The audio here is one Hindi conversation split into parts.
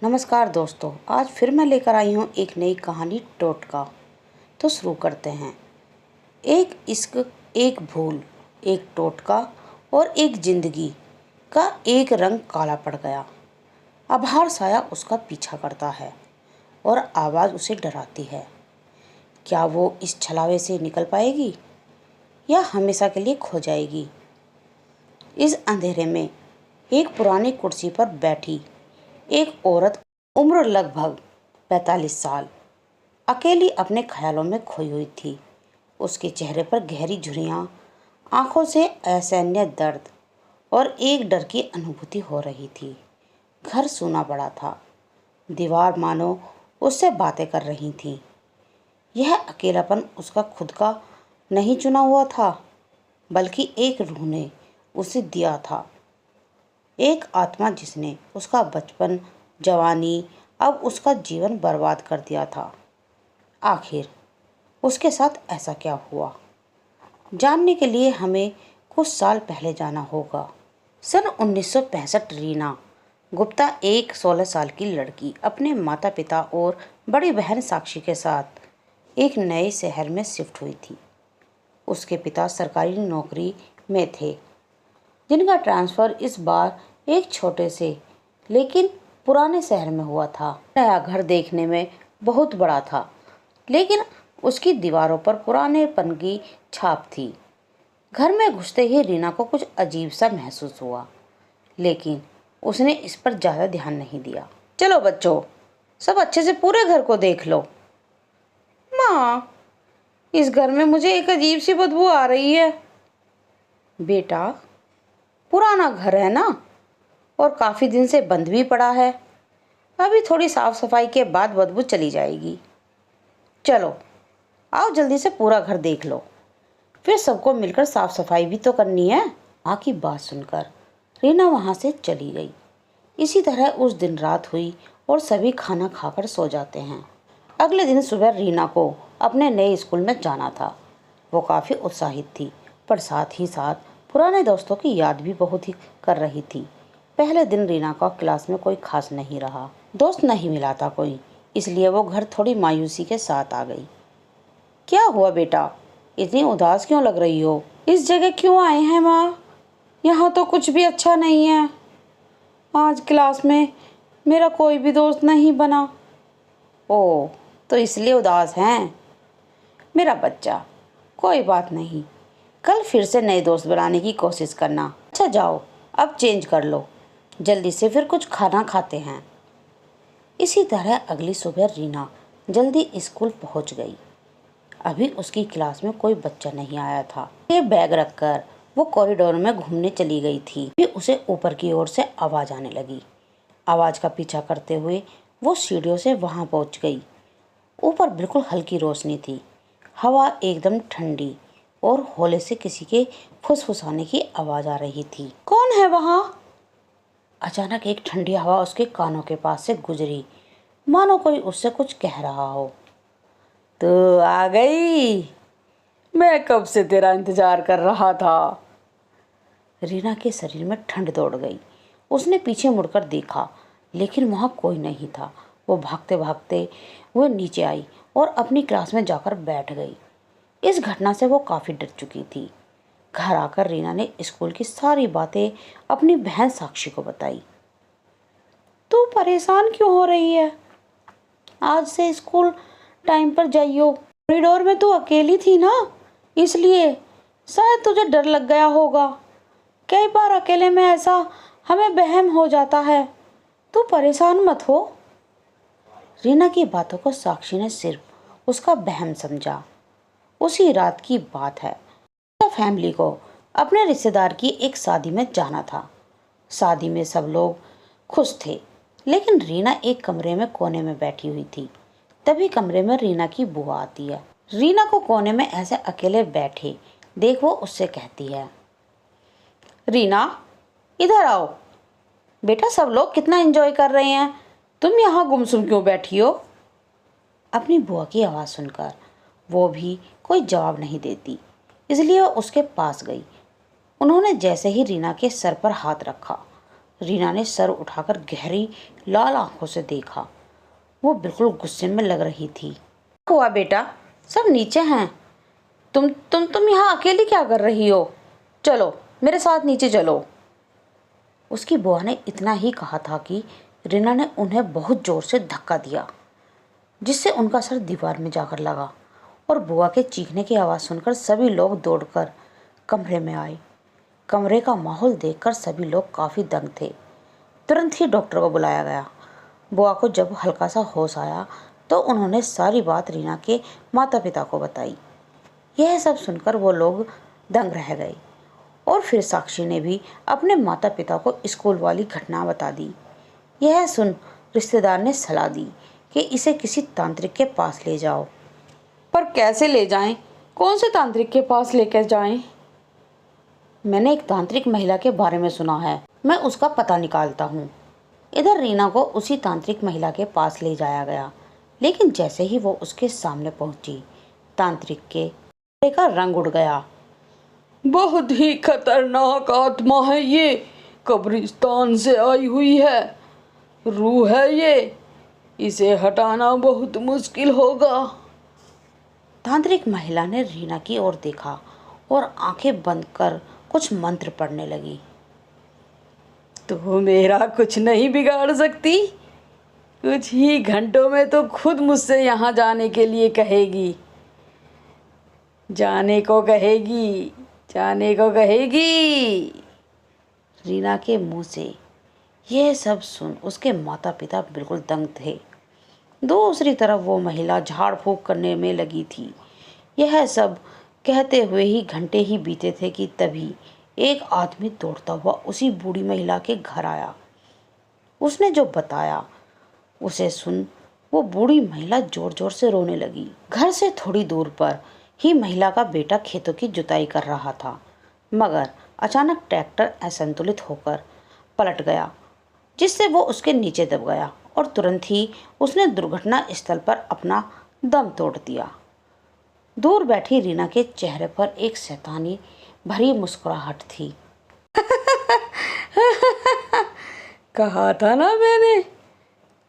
नमस्कार दोस्तों, आज फिर मैं लेकर आई हूँ एक नई कहानी टोटका। तो शुरू करते हैं। एक इश्क, एक भूल, एक टोटका और एक जिंदगी का एक रंग काला पड़ गया। आभार साया उसका पीछा करता है और आवाज़ उसे डराती है। क्या वो इस छलावे से निकल पाएगी या हमेशा के लिए खो जाएगी? इस अंधेरे में एक पुरानी कुर्सी पर बैठी एक औरत, उम्र लगभग 45 साल, अकेली अपने ख्यालों में खोई हुई थी। उसके चेहरे पर गहरी झुर्रियाँ, आंखों से असहनीय दर्द और एक डर की अनुभूति हो रही थी। घर सूना पड़ा था, दीवार मानो उससे बातें कर रही थी। यह अकेलापन उसका खुद का नहीं चुना हुआ था, बल्कि एक रूह ने उसे दिया था। एक आत्मा जिसने उसका बचपन, जवानी, अब उसका जीवन बर्बाद कर दिया था। आखिर उसके साथ ऐसा क्या हुआ? जानने के लिए हमें कुछ साल पहले जाना होगा। सन 1965 रीना गुप्ता एक 16 साल की लड़की अपने माता पिता और बड़ी बहन साक्षी के साथ एक नए शहर में शिफ्ट हुई थी। उसके पिता सरकारी नौकरी में थे, जिनका ट्रांसफ़र इस बार एक छोटे से लेकिन पुराने शहर में हुआ था। नया घर देखने में बहुत बड़ा था, लेकिन उसकी दीवारों पर पुरानेपन की छाप थी। घर में घुसते ही रीना को कुछ अजीब सा महसूस हुआ, लेकिन उसने इस पर ज़्यादा ध्यान नहीं दिया। चलो बच्चों, सब अच्छे से पूरे घर को देख लो। माँ, इस घर में मुझे एक अजीब सी बदबू आ रही है। बेटा, पुराना घर है ना, और काफ़ी दिन से बंद भी पड़ा है। अभी थोड़ी साफ सफाई के बाद बदबू चली जाएगी। चलो आओ, जल्दी से पूरा घर देख लो, फिर सबको मिलकर साफ सफाई भी तो करनी है। माँ की बात सुनकर रीना वहाँ से चली गई। इसी तरह उस दिन रात हुई और सभी खाना खाकर सो जाते हैं। अगले दिन सुबह रीना को अपने नए स्कूल में जाना था। वो काफ़ी उत्साहित थी, पर साथ ही साथ पुराने दोस्तों की याद भी बहुत ही कर रही थी। पहले दिन रीना का क्लास में कोई खास नहीं रहा, दोस्त नहीं मिला था कोई, इसलिए वो घर थोड़ी मायूसी के साथ आ गई। क्या हुआ बेटा, इतनी उदास क्यों लग रही हो? इस जगह क्यों आए हैं माँ? यहाँ तो कुछ भी अच्छा नहीं है। आज क्लास में मेरा कोई भी दोस्त नहीं बना। ओह, तो इसलिए उदास हैं? मेरा बच्चा, कोई बात नहीं, कल फिर से नए दोस्त बनाने की कोशिश करना। अच्छा जाओ, अब चेंज कर लो, जल्दी से फिर कुछ खाना खाते हैं। इसी तरह अगली सुबह रीना जल्दी स्कूल पहुंच गई। अभी उसकी क्लास में कोई बच्चा नहीं आया था। ये बैग रखकर वो कॉरिडोर में घूमने चली गई थी। फिर उसे ऊपर की ओर से आवाज़ आने लगी। आवाज़ का पीछा करते हुए वो सीढ़ियों से वहां पहुंच गई। ऊपर बिल्कुल हल्की रोशनी थी, हवा एकदम ठंडी और हौले से किसी के फुसफुसाने की आवाज़ आ रही थी। कौन है वहाँ? अचानक एक ठंडी हवा उसके कानों के पास से गुजरी, मानो कोई उससे कुछ कह रहा हो। तो आ गई, मैं कब से तेरा इंतजार कर रहा था। रीना के शरीर में ठंड दौड़ गई। उसने पीछे मुड़कर देखा, लेकिन वहाँ कोई नहीं था। वो भागते भागते वो नीचे आई और अपनी क्लास में जाकर बैठ गई। इस घटना से वो काफ़ी डर चुकी थी। घर आकर रीना ने स्कूल की सारी बातें अपनी बहन साक्षी को बताई। तू परेशान क्यों हो रही है? आज से स्कूल टाइम पर जाइयो। कॉरिडोर में तू अकेली थी ना, इसलिए शायद तुझे डर लग गया होगा। कई बार अकेले में ऐसा हमें वहम हो जाता है। तू परेशान मत हो। रीना की बातों को साक्षी ने सिर्फ उसका वहम समझा। उसी रात की बात है। तो फैमिली को अपने रिश्तेदार की एक शादी में जाना था। शादी में सब लोग खुश थे, लेकिन रीना एक कमरे में कोने में बैठी हुई थी। तभी कमरे में रीना की बुआ आती है। रीना को कोने में ऐसे अकेले बैठे देख वो उससे कहती है, रीना इधर आओ। बेटा, सब लोग कितना एंजॉय कर रहे हैं, तुम यहाँ गुमसुम क्यों बैठी हो? अपनी बुआ की आवाज़ सुनकर वो भी कोई जवाब नहीं देती, इसलिए वो उसके पास गई। उन्होंने जैसे ही रीना के सर पर हाथ रखा, रीना ने सर उठाकर गहरी लाल आंखों से देखा। वो बिल्कुल गुस्से में लग रही थी। हुआ बेटा, सब नीचे हैं। तुम यहाँ अकेली क्या कर रही हो? चलो मेरे साथ नीचे चलो। उसकी बुआ ने इतना ही कहा था कि रीना ने उन्हें बहुत जोर से धक्का दिया, जिससे उनका सर दीवार में जाकर लगा और बुआ के चीखने की आवाज़ सुनकर सभी लोग दौड़कर कमरे में आए। कमरे का माहौल देखकर सभी लोग काफ़ी दंग थे। तुरंत ही डॉक्टर को बुलाया गया। बुआ को जब हल्का सा होश आया तो उन्होंने सारी बात रीना के माता पिता को बताई। यह सब सुनकर वो लोग दंग रह गए और फिर साक्षी ने भी अपने माता पिता को स्कूल वाली घटना बता दी। यह सुन रिश्तेदार ने सलाह दी कि इसे किसी तांत्रिक के पास ले जाओ। पर कैसे ले जाएं? कौन से तांत्रिक के पास लेकर जाएं? मैंने एक तांत्रिक महिला के बारे में सुना है, मैं उसका पता निकालता हूँ। इधर रीना को उसी तांत्रिक महिला के पास ले जाया गया, लेकिन जैसे ही वो उसके सामने पहुंची, तांत्रिक के चेहरे का रंग उड़ गया। बहुत ही खतरनाक आत्मा है ये, कब्रिस्तान से आई हुई है, रूह है ये, इसे हटाना बहुत मुश्किल होगा। तांत्रिक महिला ने रीना की ओर देखा और आंखें बंद कर कुछ मंत्र पढ़ने लगी। तो मेरा कुछ नहीं बिगाड़ सकती, कुछ ही घंटों में तो खुद मुझसे यहाँ जाने के लिए कहेगी, जाने को कहेगी, जाने को कहेगी। रीना के मुंह से यह सब सुन उसके माता पिता बिल्कुल दंग थे। दूसरी तरफ वो महिला झाड़ फूंक करने में लगी थी। यह सब कहते हुए ही घंटे ही बीते थे कि तभी एक आदमी दौड़ता हुआ उसी बूढ़ी महिला के घर आया। उसने जो बताया उसे सुन वो बूढ़ी महिला जोर जोर से रोने लगी। घर से थोड़ी दूर पर ही महिला का बेटा खेतों की जुताई कर रहा था, मगर अचानक ट्रैक्टर असंतुलित होकर पलट गया, जिससे वो उसके नीचे दब गया और तुरंत ही उसने दुर्घटना स्थल पर अपना दम तोड़ दिया। दूर बैठी रीना के चेहरे पर एक शैतानी भरी मुस्कुराहट थी। कहा था ना मैंने,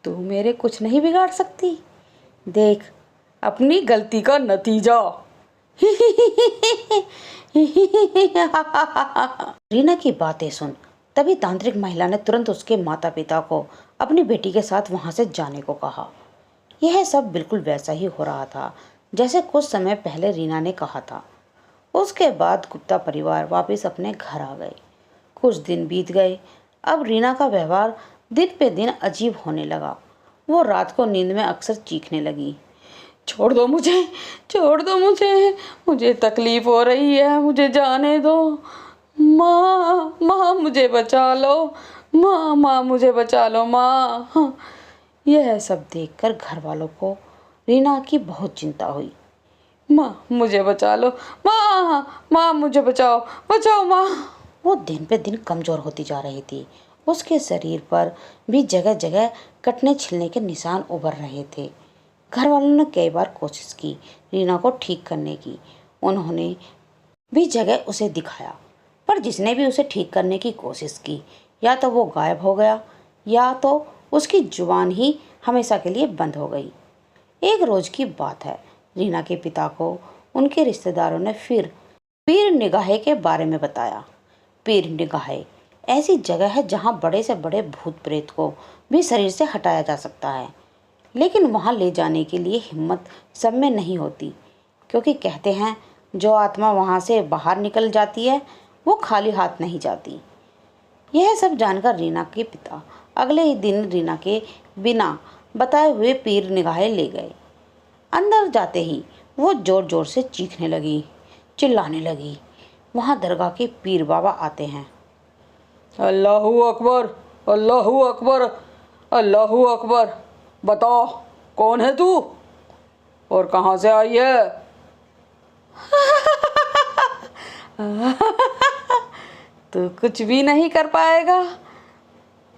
तू मेरे कुछ नहीं बिगाड़ सकती, देख अपनी गलती का नतीजा। रीना की बातें सुन तभी तांत्रिक महिला ने तुरंत उसके माता पिता को अपनी बेटी के साथ वहां से जाने को कहा। यह सब बिल्कुल वैसा ही हो रहा था जैसे कुछ समय पहले रीना ने कहा था। उसके बाद गुप्ता परिवार वापस अपने घर आ गए। कुछ दिन बीत गए। अब रीना का व्यवहार दिन पे दिन अजीब होने लगा। वो रात को नींद में अक्सर चीखने लगी, छोड़ दो मुझे, छोड़ दो मुझे तकलीफ हो रही है, मुझे जाने दो, माँ माँ मुझे बचा लो, माँ मुझे बचा लो माँ। यह सब देखकर घर वालों को रीना की बहुत चिंता हुई। माँ मुझे बचा लो, माँ मुझे बचाओ, बचाओ माँ। वो दिन पे दिन कमज़ोर होती जा रही थी। उसके शरीर पर भी जगह जगह कटने छिलने के निशान उभर रहे थे। घर वालों ने कई बार कोशिश की रीना को ठीक करने की। उन्होंने भी जगह उसे दिखाया, पर जिसने भी उसे ठीक करने की कोशिश की या तो वो गायब हो गया या तो उसकी जुबान ही हमेशा के लिए बंद हो गई। एक रोज़ की बात है, रीना के पिता को उनके रिश्तेदारों ने फिर पीर निगाहे के बारे में बताया। पीर निगाहे ऐसी जगह है जहाँ बड़े से बड़े भूत प्रेत को भी शरीर से हटाया जा सकता है, लेकिन वहाँ ले जाने के लिए हिम्मत सब में नहीं होती, क्योंकि कहते हैं जो आत्मा वहाँ से बाहर निकल जाती है वो खाली हाथ नहीं जाती। यह सब जानकर रीना के पिता अगले ही दिन रीना के बिना बताए हुए पीर निगाहे ले गए। अंदर जाते ही वो जोर जोर से चीखने लगी, चिल्लाने लगी, वहाँ दरगाह के पीर बाबा आते हैं। अल्लाहू अकबर, अल्लाहू अकबर, अल्लाहू अकबर, बताओ कौन है तू और कहाँ से आई है? तू कुछ भी नहीं कर पाएगा,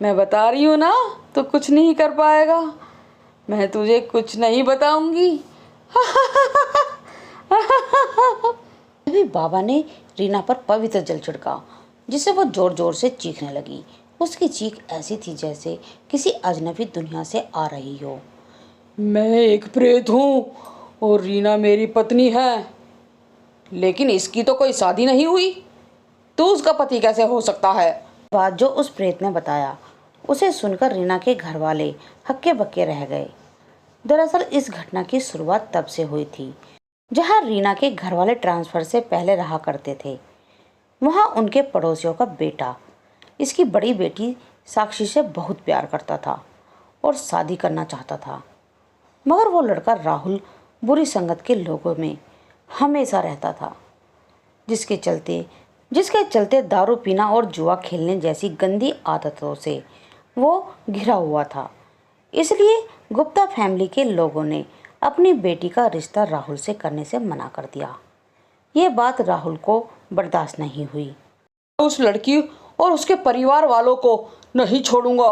मैं बता रही हूँ ना, तू कुछ नहीं कर पाएगा, मैं तुझे कुछ नहीं बताऊंगी। तभी बाबा ने रीना पर पवित्र जल छिड़का, जिससे वो जोर जोर से चीखने लगी उसकी चीख ऐसी थी जैसे किसी अजनबी दुनिया से आ रही हो। मैं एक प्रेत हूँ और रीना मेरी पत्नी है। लेकिन इसकी तो कोई शादी नहीं हुई, तो उसका पति कैसे हो सकता है? बात जो उस प्रेत ने बताया, उसे सुनकर रीना के घर वाले हक्के बक्के रह गए। दरअसल इस घटना की शुरुआत तब से हुई थी जहां रीना के घर वाले ट्रांसफ़र से पहले रहा करते थे। वहां उनके पड़ोसियों का बेटा इसकी बड़ी बेटी साक्षी से बहुत प्यार करता था और शादी करना चाहता था, मगर वो लड़का राहुल बुरी संगत के लोगों में हमेशा रहता था, जिसके चलते दारू पीना और जुआ खेलने जैसी गंदी आदतों से वो घिरा हुआ था। इसलिए गुप्ता फैमिली के लोगों ने अपनी बेटी का रिश्ता राहुल से करने से मना कर दिया। ये बात राहुल को बर्दाश्त नहीं हुई। उस लड़की और उसके परिवार वालों को नहीं छोड़ूंगा।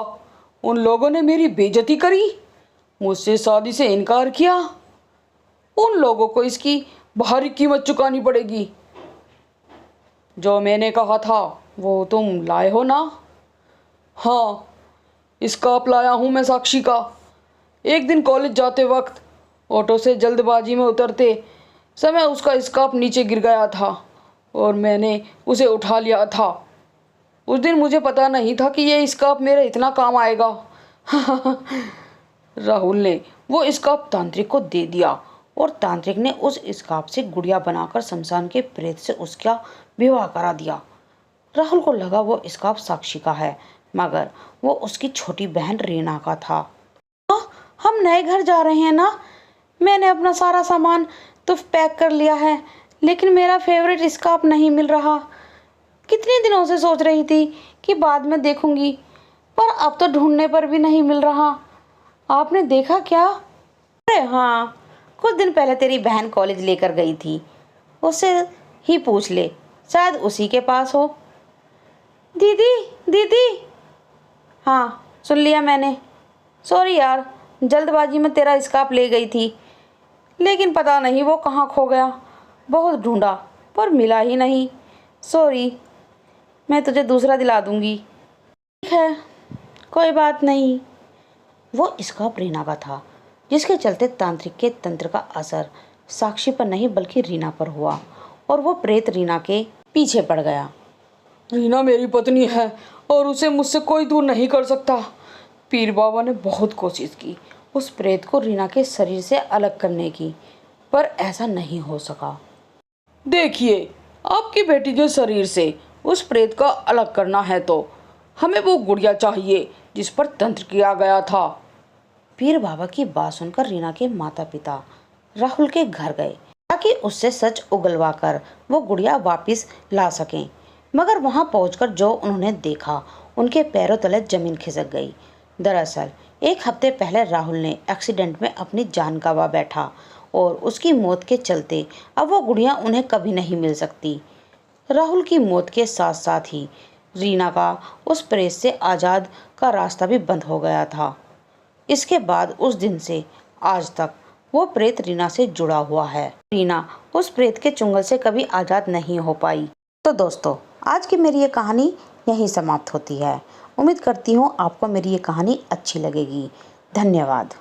उन लोगों ने मेरी बेइज्जती करी, मुझसे शादी से इनकार किया। उन लोगों को इसकी भारी कीमत चुकानी पड़ेगी। जो मैंने कहा था वो तुम लाए हो ना? हाँ, स्कार्फ लाया हूँ मैं साक्षी का। एक दिन कॉलेज जाते वक्त ऑटो से जल्दबाजी में उतरते समय उसका स्कार्फ नीचे गिर गया था और मैंने उसे उठा लिया था। उस दिन मुझे पता नहीं था कि ये स्कार्फ मेरे इतना काम आएगा। राहुल ने वो स्कार्फ तांत्रिक को दे दिया और तांत्रिक ने उस स्कार्फ से गुड़िया बनाकर शमशान के प्रेत से उसका विवाह करा दिया। राहुल को लगा वो स्कार्फ साक्षी का है, मगर वो उसकी छोटी बहन रीना का था। हम नए घर जा रहे हैं ना, मैंने अपना सारा सामान तो पैक कर लिया है, लेकिन मेरा फेवरेट स्कार्फ नहीं मिल रहा। कितने दिनों से सोच रही थी कि बाद में देखूंगी, पर अब तो ढूंढने पर भी नहीं मिल रहा। आपने देखा क्या? अरे हाँ, कुछ दिन पहले तेरी बहन कॉलेज लेकर गई थी, उससे ही पूछ ले, शायद उसी के पास हो। दीदी दीदी, हाँ सुन लिया मैंने। सॉरी यार, जल्दबाजी में तेरा स्कार्फ ले गई थी, लेकिन पता नहीं वो कहाँ खो गया। बहुत ढूंढा पर मिला ही नहीं। सॉरी, मैं तुझे दूसरा दिला दूंगी। ठीक है, कोई बात नहीं। वो स्कार्फ रीना का था, जिसके चलते तांत्रिक के तंत्र का असर साक्षी पर नहीं बल्कि रीना पर हुआ और वो प्रेत रीना के पीछे पड़ गया। रीना मेरी पत्नी है और उसे मुझसे कोई दूर नहीं कर सकता। पीर बाबा ने बहुत कोशिश की उस प्रेत को रीना के शरीर से अलग करने की, पर ऐसा नहीं हो सका। देखिए, आपकी बेटी के शरीर से उस प्रेत का अलग करना है तो हमें वो गुड़िया चाहिए जिस पर तंत्र किया गया था। पीर बाबा की बात सुनकर रीना के माता पिता राहुल के घर गए ताकि उससे सच उगलवा कर वो गुड़िया वापस ला सकें, मगर वहां पहुंचकर जो उन्होंने देखा, उनके पैरों तले जमीन खिसक गई। दरअसल एक हफ्ते पहले राहुल ने एक्सीडेंट में अपनी जान गंवा बैठा और उसकी मौत के चलते अब वो गुड़िया उन्हें कभी नहीं मिल सकती। राहुल की मौत के साथ साथ ही रीना का उस प्रेत से आज़ाद का रास्ता भी बंद हो गया था। इसके बाद उस दिन से आज तक वो प्रेत रीना से जुड़ा हुआ है। रीना उस प्रेत के चुंगल से कभी आज़ाद नहीं हो पाई। तो दोस्तों, आज की मेरी ये कहानी यहीं समाप्त होती है। उम्मीद करती हूँ आपको मेरी ये कहानी अच्छी लगेगी। धन्यवाद।